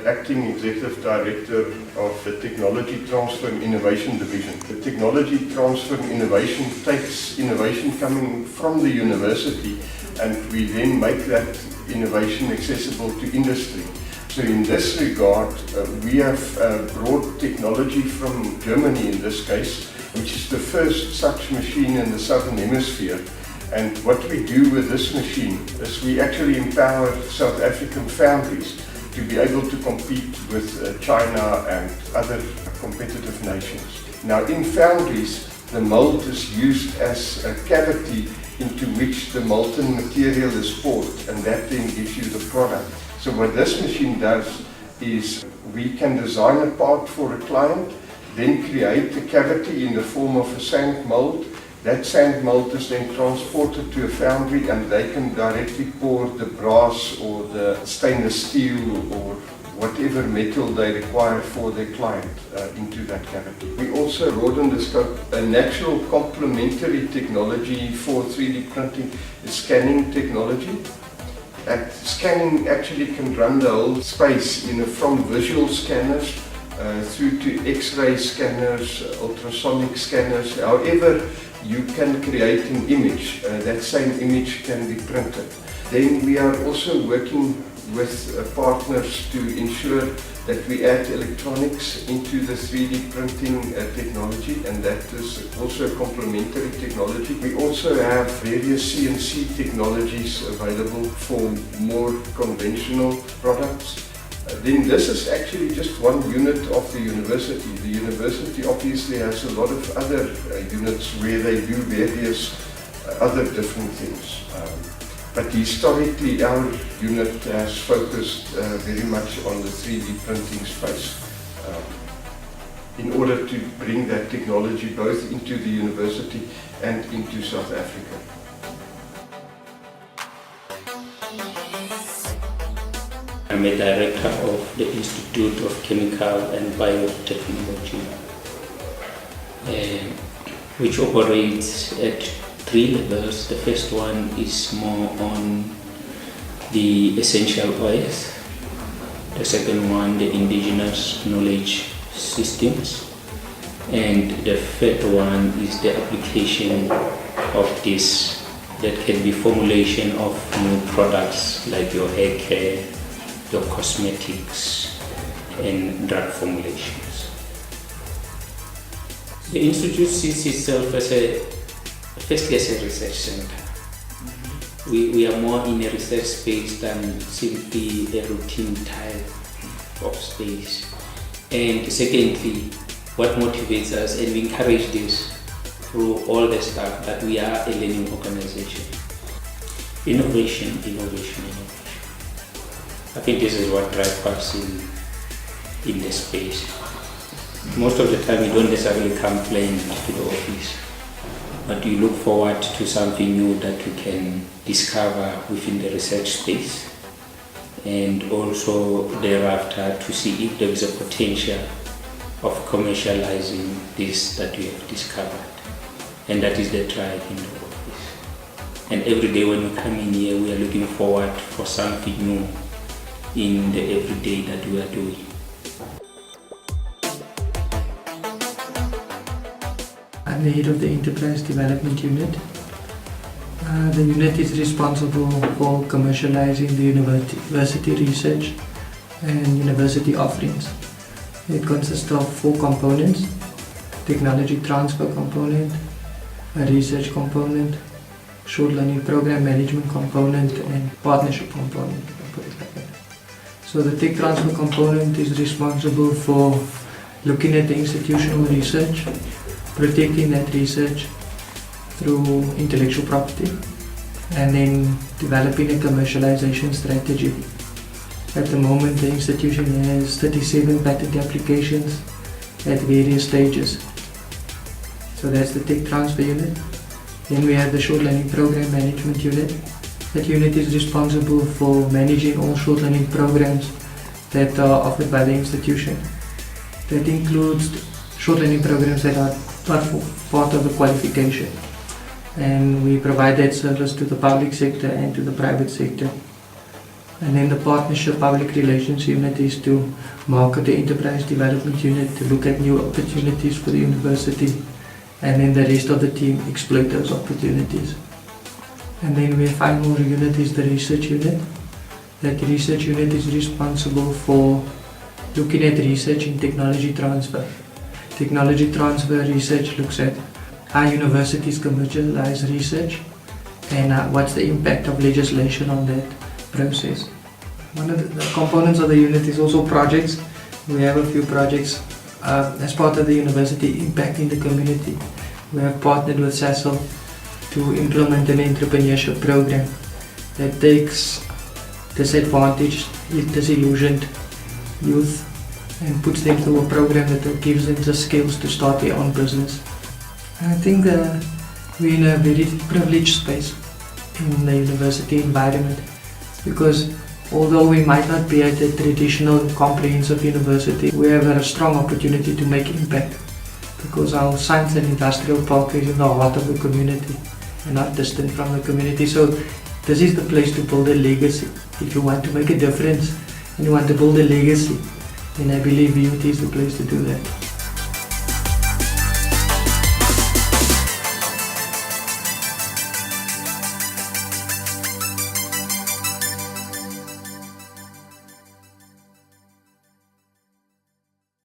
Acting Executive Director of the Technology Transfer and Innovation Division. The Technology Transfer and Innovation takes innovation coming from the university, and we then make that innovation accessible to industry. So in this regard, we have brought technology from Germany in this case, which is the first such machine in the Southern Hemisphere. And what we do with this machine is we actually empower South African foundries to be able to compete with China and other competitive nations. Now in foundries, the mold is used as a cavity into which the molten material is poured, and that then gives you the product. So what this machine does is we can design a part for a client, then create a cavity in the form of a sand mold. That sand mold is then transported to a foundry, and they can directly pour the brass or the stainless steel or whatever metal they require for their client into that cavity. We also broaden the scope. A natural complementary technology for 3D printing is scanning technology. And scanning actually can run the whole space from visual scanners through to X-ray scanners, ultrasonic scanners. However, you can create an image. That same image can be printed. Then we are also working with partners to ensure that we add electronics into the 3D printing technology, and that is also complementary technology. We also have various CNC technologies available for more conventional products. Then this is actually just one unit of the university. The university obviously has a lot of other units where they do various other different things. But historically our unit has focused very much on the 3D printing space in order to bring that technology both into the university and into South Africa. I'm a director of the Institute of Chemical and Biotechnology, which operates at 3 levels. The first one is more on the essential oils. The second one, the indigenous knowledge systems. And the third one is the application of this, that can be formulation of new products like your hair care, your cosmetics, and drug formulations. The Institute sees itself as firstly as a research center. We are more in a research space than simply a routine type of space. And secondly, what motivates us, and we encourage this through all the staff, that we are a learning organization. Innovation. I think this is what drives us in the space. Most of the time you don't necessarily come plain to the office, but you look forward to something new that you can discover within the research space, and also thereafter to see if there is a potential of commercializing this that you have discovered. And that is the drive in the office. And every day when we come in here, we are looking forward for something new in the everyday that we are doing. I'm the head of the Enterprise Development Unit. The unit is responsible for commercializing the university research and university offerings. It consists of 4 components: technology transfer component, a research component, short learning program management component, and partnership component. So the tech transfer component is responsible for looking at the institutional research, protecting that research through intellectual property, and then developing a commercialization strategy. At the moment, the institution has 37 patent applications at various stages. So that's the tech transfer unit. Then we have the short learning program management unit. That unit is responsible for managing all short learning programs that are offered by the institution. That includes short learning programs that are part of the qualification, and we provide that service to the public sector and to the private sector. And then the partnership public relations unit is to market the enterprise development unit, to look at new opportunities for the university, and then the rest of the team exploit those opportunities. And then we have one more unit is the research unit. That research unit is responsible for looking at research in technology transfer. Technology transfer research looks at how universities commercialize research and what's the impact of legislation on that process. One of the components of the unit is also projects. We have a few projects as part of the university impacting the community. We have partnered with SASL to implement an entrepreneurship program that takes disadvantaged, disillusioned youth and puts them through a program that gives them the skills to start their own business. I think we're in a very privileged space in the university environment, because although we might not be at a traditional comprehensive university, we have a strong opportunity to make impact, because our science and industrial park is in the heart of the community and not distant from the community. So this is the place to build a legacy. If you want to make a difference and you want to build a legacy, then I believe VUT is the place to do that.